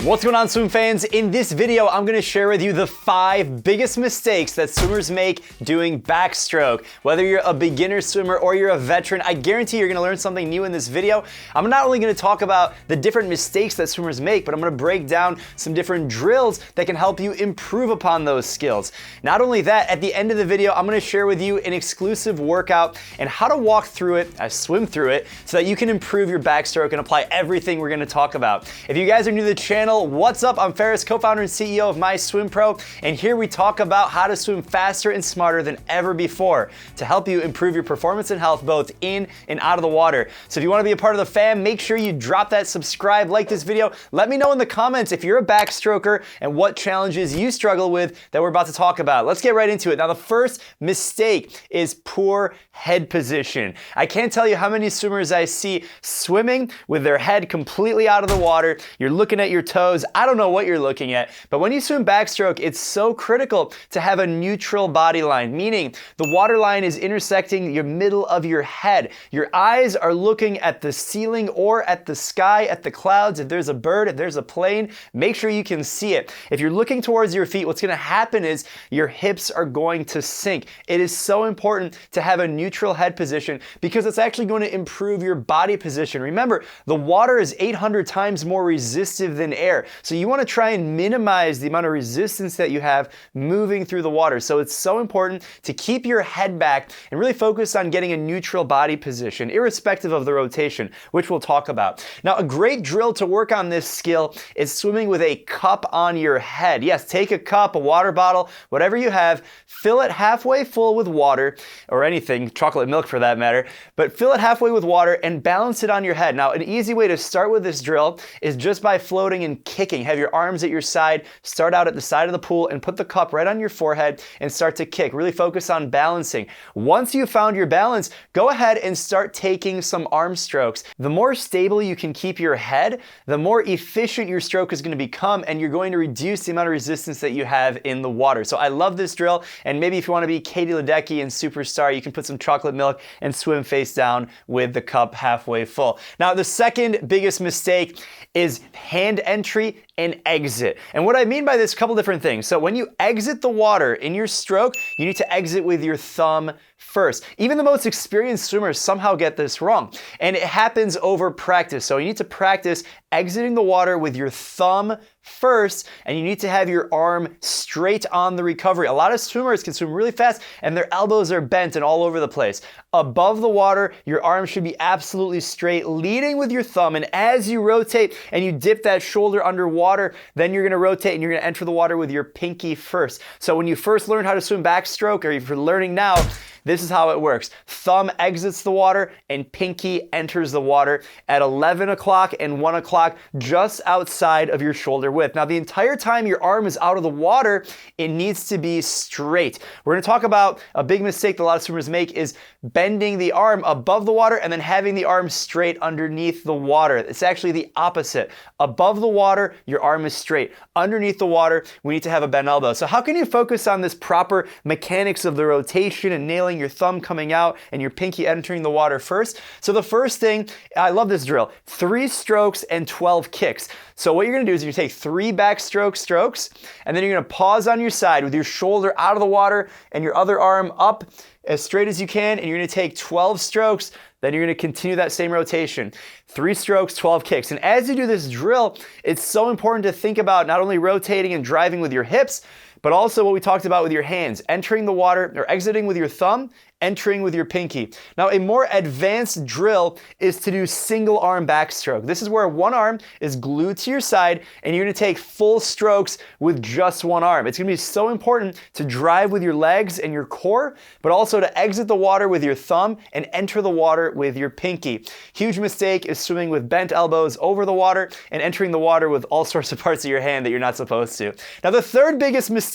What's going on, swim fans? In this video, I'm gonna share with you the 5 biggest mistakes that swimmers make doing backstroke. Whether you're a beginner swimmer or you're a veteran, I guarantee you're gonna learn something new in this video. I'm not only gonna talk about the different mistakes that swimmers make, but I'm gonna break down some different drills that can help you improve upon those skills. Not only that, at the end of the video, I'm gonna share with you an exclusive workout and how to walk through it, swim through it, so that you can improve your backstroke and apply everything we're gonna talk about. If you guys are new to the channel, what's up? I'm Ferris, co-founder and CEO of MySwimPro, and here we talk about how to swim faster and smarter than ever before to help you improve your performance and health both in and out of the water. So if you want to be a part of the fam, make sure you drop that subscribe, like this video. Let me know in the comments if you're a backstroker and what challenges you struggle with that we're about to talk about. Let's get right into it. Now, the first mistake is poor head position. I can't tell you how many swimmers I see swimming with their head completely out of the water. You're looking at your toes. I don't know what you're looking at, but when you swim backstroke, it's so critical to have a neutral body line, meaning the water line is intersecting your middle of your head. Your eyes are looking at the ceiling or at the sky, at the clouds. If there's a bird, if there's a plane, make sure you can see it. If you're looking towards your feet, what's going to happen is your hips are going to sink. It is so important to have a neutral head position because it's actually going to improve your body position. Remember, the water is 800 times more resistive than air. So you want to try and minimize the amount of resistance that you have moving through the water. So it's so important to keep your head back and really focus on getting a neutral body position, irrespective of the rotation, which we'll talk about. Now, a great drill to work on this skill is swimming with a cup on your head. Yes, take a cup, a water bottle, whatever you have, fill it halfway full with water, or anything, chocolate milk for that matter, but fill it halfway with water and balance it on your head. Now, an easy way to start with this drill is just by floating and kicking. Have your arms at your side, start out at the side of the pool and put the cup right on your forehead and start to kick. Really focus on balancing. Once you've found your balance, go ahead and start taking some arm strokes. The more stable you can keep your head, the more efficient your stroke is going to become, and you're going to reduce the amount of resistance that you have in the water. So I love this drill, and maybe if you want to be Katie Ledecky and Superstar, you can put some chocolate milk and swim face down with the cup halfway full. Now, the second biggest mistake is hand entry and exit. And what I mean by this, a couple different things. So when you exit the water in your stroke, you need to exit with your thumb first. Even the most experienced swimmers somehow get this wrong. And it happens over practice. So you need to practice exiting the water with your thumb first, and you need to have your arm straight on the recovery. A lot of swimmers can swim really fast and their elbows are bent and all over the place. Above the water, your arm should be absolutely straight, leading with your thumb, and as you rotate and you dip that shoulder underwater, then you're gonna rotate and you're gonna enter the water with your pinky first. So when you first learn how to swim backstroke, or if you're learning now, this is how it works. Thumb exits the water and pinky enters the water at 11 o'clock and 1 o'clock, just outside of your shoulder width. Now, the entire time your arm is out of the water, it needs to be straight. We're gonna talk about a big mistake that a lot of swimmers make is bending the arm above the water and then having the arm straight underneath the water. It's actually the opposite. Above the water, your arm is straight. Underneath the water, we need to have a bent elbow. So how can you focus on this proper mechanics of the rotation and nailing your thumb coming out and your pinky entering the water first? So the first thing, I love this drill, 3 strokes and 12 kicks. So what you're gonna do is you take 3 backstroke strokes, and then you're gonna pause on your side with your shoulder out of the water and your other arm up as straight as you can, and you're gonna take 12 strokes, then you're gonna continue that same rotation. 3 strokes, 12 kicks. And as you do this drill, it's so important to think about not only rotating and driving with your hips, but also what we talked about with your hands, entering the water or exiting with your thumb, entering with your pinky. Now, a more advanced drill is to do single arm backstroke. This is where one arm is glued to your side and you're gonna take full strokes with just one arm. It's gonna be so important to drive with your legs and your core, but also to exit the water with your thumb and enter the water with your pinky. Huge mistake is swimming with bent elbows over the water and entering the water with all sorts of parts of your hand that you're not supposed to. Now, the third biggest mistake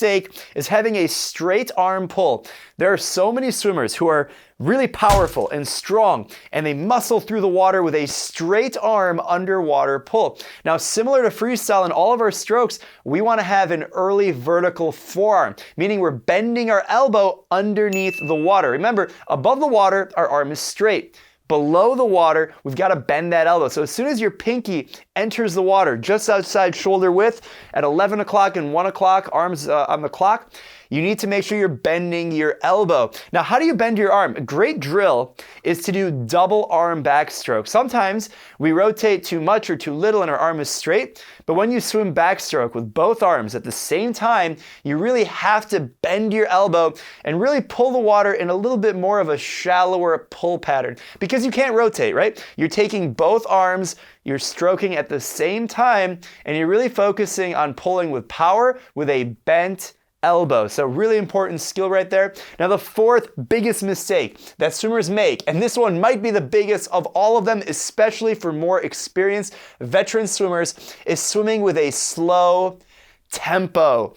is having a straight arm pull. There are so many swimmers who are really powerful and strong, and they muscle through the water with a straight arm underwater pull. Now, similar to freestyle in all of our strokes, we want to have an early vertical forearm, meaning we're bending our elbow underneath the water. Remember, above the water, our arm is straight. below the water, we've got to bend that elbow. So as soon as your pinky enters the water, just outside shoulder width, at 11 o'clock and 1 o'clock, arms on the clock, you need to make sure you're bending your elbow. Now, how do you bend your arm? A great drill is to do double arm backstroke. Sometimes we rotate too much or too little and our arm is straight, but when you swim backstroke with both arms at the same time, you really have to bend your elbow and really pull the water in a little bit more of a shallower pull pattern because you can't rotate, right? You're taking both arms, you're stroking at the same time, and you're really focusing on pulling with power with a bent elbow. So really important skill right there. Now the fourth biggest mistake that swimmers make, and this one might be the biggest of all of them, especially for more experienced veteran swimmers, is swimming with a slow tempo.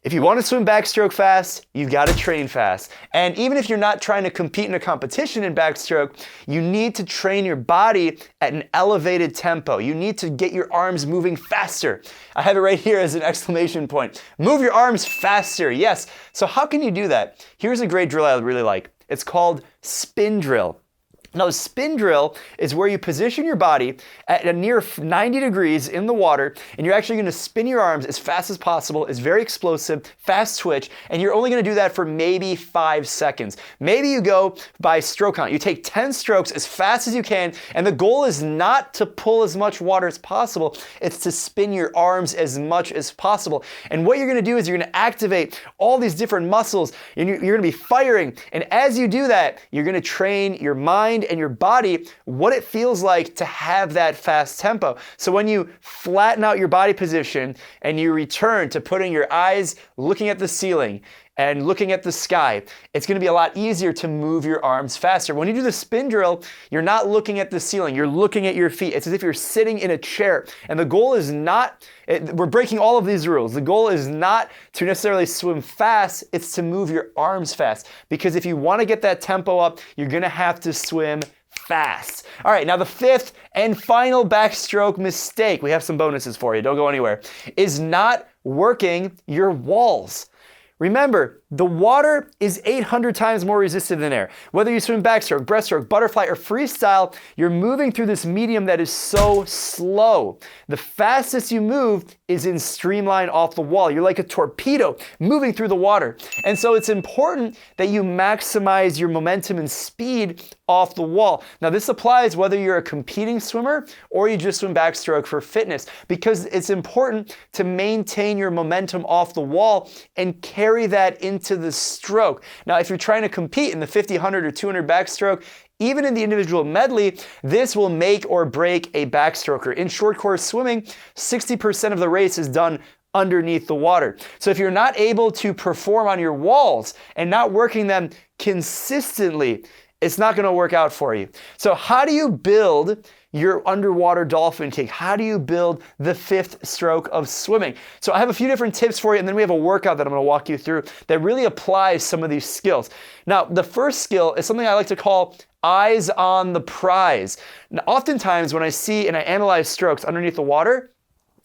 If you want to swim backstroke fast, you've got to train fast. And even if you're not trying to compete in a competition in backstroke, you need to train your body at an elevated tempo. You need to get your arms moving faster. I have it right here as an exclamation point. Move your arms faster, yes. So how can you do that? Here's a great drill I really like. It's called spin drill. Now, a spin drill is where you position your body at a near 90 degrees in the water, and you're actually going to spin your arms as fast as possible. It's very explosive, fast twitch, and you're only going to do that for maybe 5 seconds. Maybe you go by stroke count. You take 10 strokes as fast as you can, and the goal is not to pull as much water as possible. It's to spin your arms as much as possible. And what you're going to do is you're going to activate all these different muscles, and you're going to be firing. And as you do that, you're going to train your mind and your body what it feels like to have that fast tempo. So when you flatten out your body position and you return to putting your eyes looking at the ceiling and looking at the sky, it's going to be a lot easier to move your arms faster. When you do the spin drill, you're not looking at the ceiling, you're looking at your feet. It's as if you're sitting in a chair. And the goal is not, we're breaking all of these rules. The goal is not to necessarily swim fast, it's to move your arms fast. Because if you want to get that tempo up, you're going to have to swim fast. All right, now the fifth and final backstroke mistake, we have some bonuses for you, don't go anywhere, is not working your walls. Remember, the water is 800 times more resistive than air. Whether you swim backstroke, breaststroke, butterfly, or freestyle, you're moving through this medium that is so slow. The fastest you move is in streamline off the wall. You're like a torpedo moving through the water. And so it's important that you maximize your momentum and speed off the wall. Now this applies whether you're a competing swimmer or you just swim backstroke for fitness, because it's important to maintain your momentum off the wall and carry that into the stroke. Now if you're trying to compete in the 50, 100, or 200 backstroke, even in the individual medley, this will make or break a backstroker. In short course swimming, 60% of the race is done underneath the water. So if you're not able to perform on your walls and not working them consistently, it's not going to work out for you. So how do you build your underwater dolphin kick? How do you build the fifth stroke of swimming? So I have a few different tips for you, and then we have a workout that I'm going to walk you through that really applies some of these skills. Now, the first skill is something I like to call eyes on the prize. Now, oftentimes when I see and I analyze strokes underneath the water,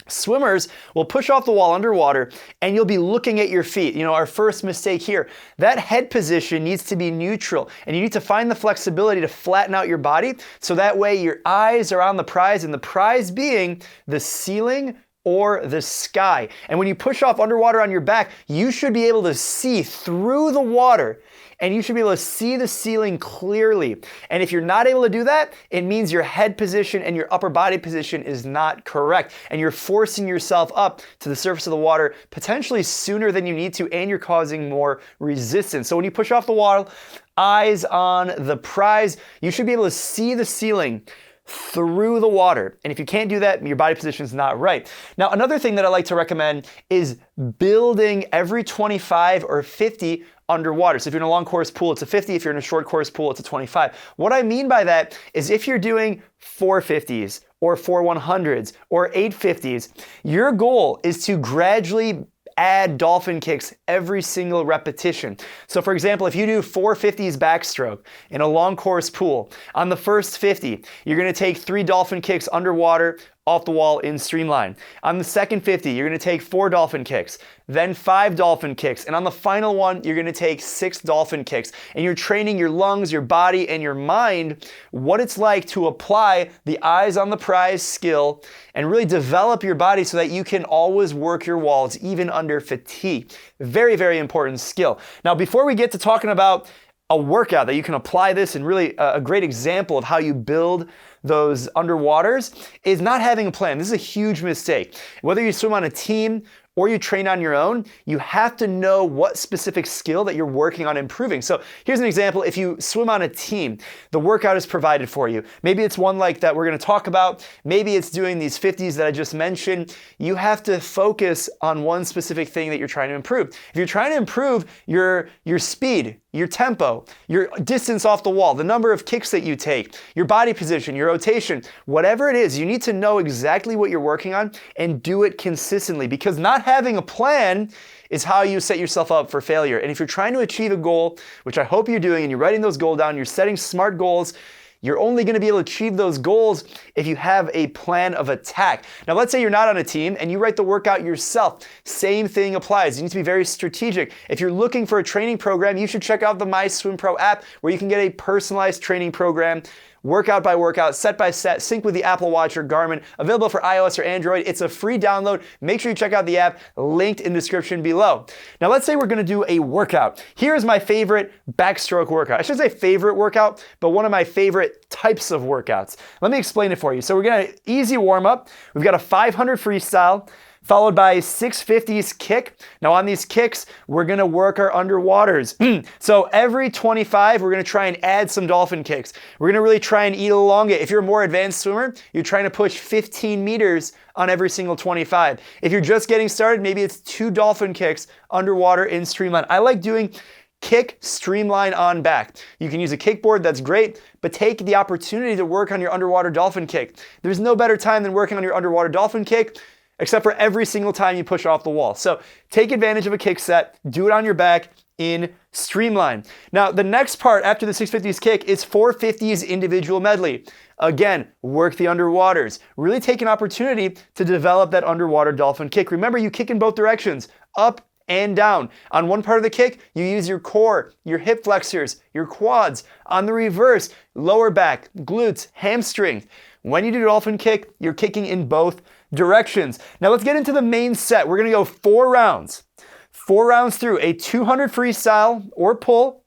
swimmers will push off the wall underwater and you'll be looking at your feet. You know, our first mistake here, that head position needs to be neutral and you need to find the flexibility to flatten out your body so that way your eyes are on the prize, and the prize being the ceiling or the sky. And when you push off underwater on your back, you should be able to see through the water and you should be able to see the ceiling clearly. And if you're not able to do that, it means your head position and your upper body position is not correct. And you're forcing yourself up to the surface of the water potentially sooner than you need to, and you're causing more resistance. So when you push off the wall, eyes on the prize, you should be able to see the ceiling through the water. And if you can't do that, your body position is not right. Now, another thing that I like to recommend is building every 25 or 50 underwater. So if you're in a long course pool, it's a 50. If you're in a short course pool, it's a 25. What I mean by that is if you're doing 450s or 100s or 850s, your goal is to gradually add dolphin kicks every single repetition. So for example, if you do 450s backstroke in a long course pool, on the first 50, you're going to take 3 dolphin kicks underwater off the wall in streamline. On the second 50, you're gonna take 4 dolphin kicks, then 5 dolphin kicks, and on the final one, you're gonna take 6 dolphin kicks. And you're training your lungs, your body, and your mind what it's like to apply the eyes on the prize skill and really develop your body so that you can always work your walls even under fatigue. Very, very important skill. Now, before we get to talking about a workout that you can apply this, and really a great example of how you build those underwaters, is not having a plan. This is a huge mistake. Whether you swim on a team or you train on your own, you have to know what specific skill that you're working on improving. So here's an example. If you swim on a team, the workout is provided for you. Maybe it's one like that we're gonna talk about. Maybe it's doing these 50s that I just mentioned. You have to focus on one specific thing that you're trying to improve. If you're trying to improve your speed, your tempo, your distance off the wall, the number of kicks that you take, your body position, your rotation, whatever it is, you need to know exactly what you're working on and do it consistently, because not having a plan is how you set yourself up for failure. And if you're trying to achieve a goal, which I hope you're doing, and you're writing those goals down, you're setting smart goals, you're only going to be able to achieve those goals if you have a plan of attack. Now, let's say you're not on a team and you write the workout yourself. Same thing applies. You need to be very strategic. If you're looking for a training program, you should check out the My Swim Pro app, where you can get a personalized training program, workout by workout, set by set, sync with the Apple Watch or Garmin, available for iOS or Android. It's a free download. Make sure you check out the app, linked in the description below. Now, let's say we're gonna do a workout. Here's my favorite backstroke workout. I should say favorite workout, but one of my favorite types of workouts. Let me explain it for you. So we're gonna easy warm up. We've got a 500 freestyle, followed by 650s kick. Now on these kicks, we're gonna work our underwaters. So every 25, we're gonna try and add some dolphin kicks. We're gonna really try and eat along it. If you're a more advanced swimmer, you're trying to push 15 meters on every single 25. If you're just getting started, maybe it's 2 dolphin kicks underwater in streamline. I like doing kick, streamline, on back. You can use a kickboard, that's great, but take the opportunity to work on your underwater dolphin kick. There's no better time than working on your underwater dolphin kick, except for every single time you push off the wall. So take advantage of a kick set, do it on your back in streamline. Now, the next part after the 650s kick is 450s individual medley. Again, work the underwaters. Really take an opportunity to develop that underwater dolphin kick. Remember, you kick in both directions, up and down. On one part of the kick, you use your core, your hip flexors, your quads. On the reverse, lower back, glutes, hamstring. When you do dolphin kick, you're kicking in both directions. Now let's get into the main set. We're gonna go 4 rounds. 4 rounds through a 200 freestyle or pull.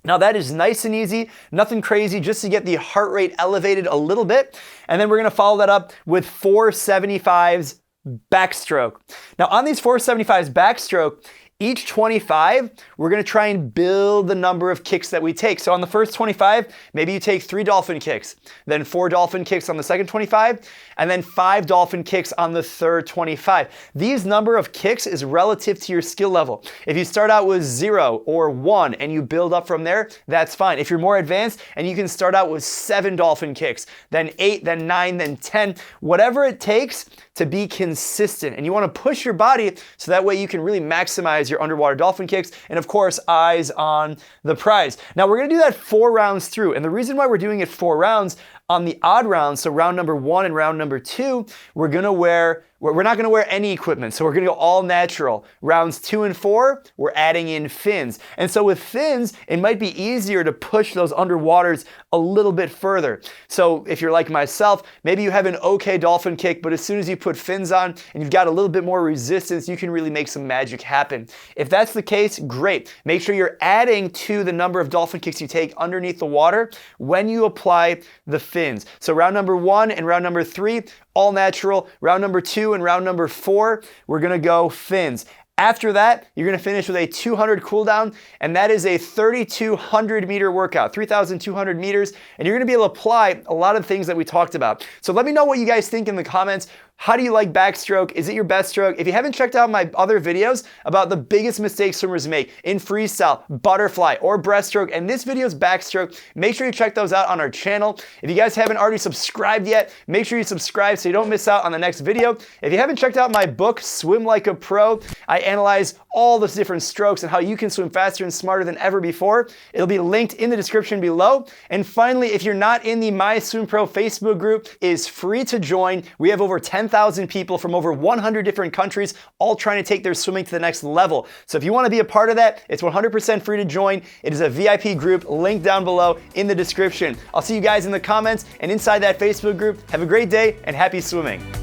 Now that is nice and easy, nothing crazy, just to get the heart rate elevated a little bit. And then we're gonna follow that up with 475s backstroke. Now on these 475s backstroke, each 25, we're gonna try and build the number of kicks that we take. So on the first 25, maybe you take 3 dolphin kicks, then 4 dolphin kicks on the second 25, and then 5 dolphin kicks on the third 25. These number of kicks is relative to your skill level. If you start out with 0 or 1 and you build up from there, that's fine. If you're more advanced and you can start out with 7 dolphin kicks, then 8, then 9, then 10, whatever it takes to be consistent. And you wanna push your body so that way you can really maximize your underwater dolphin kicks, and of course, eyes on the prize. Now we're gonna do that 4 rounds through, and the reason why we're doing it 4 rounds, on the odd rounds, so round number 1 and round number 2, we're not gonna wear any equipment, so we're gonna go all natural. Rounds 2 and 4, we're adding in fins. And so with fins, it might be easier to push those underwaters a little bit further. So if you're like myself, maybe you have an okay dolphin kick, but as soon as you put fins on and you've got a little bit more resistance, you can really make some magic happen. If that's the case, great. Make sure you're adding to the number of dolphin kicks you take underneath the water when you apply the fins. So round number 1 and round number 3, all natural. Round number 2 and round number 4, we're gonna go fins. After that, you're gonna finish with a 200 cool down, and that is a 3,200 meter workout, 3,200 meters, and you're gonna be able to apply a lot of things that we talked about. So let me know what you guys think in the comments. How do you like backstroke? Is it your best stroke? If you haven't checked out my other videos about the biggest mistakes swimmers make in freestyle, butterfly, or breaststroke, and this video is backstroke, make sure you check those out on our channel. If you guys haven't already subscribed yet, make sure you subscribe so you don't miss out on the next video. If you haven't checked out my book, Swim Like a Pro, I analyze all those different strokes and how you can swim faster and smarter than ever before. It'll be linked in the description below. And finally, if you're not in the My Swim Pro Facebook group, it is free to join. We have over 10,000 people from over 100 different countries, all trying to take their swimming to the next level. So if you want to be a part of that, it's 100% free to join. It is a VIP group, linked down below in the description. I'll see you guys in the comments and inside that Facebook group. Have a great day and happy swimming.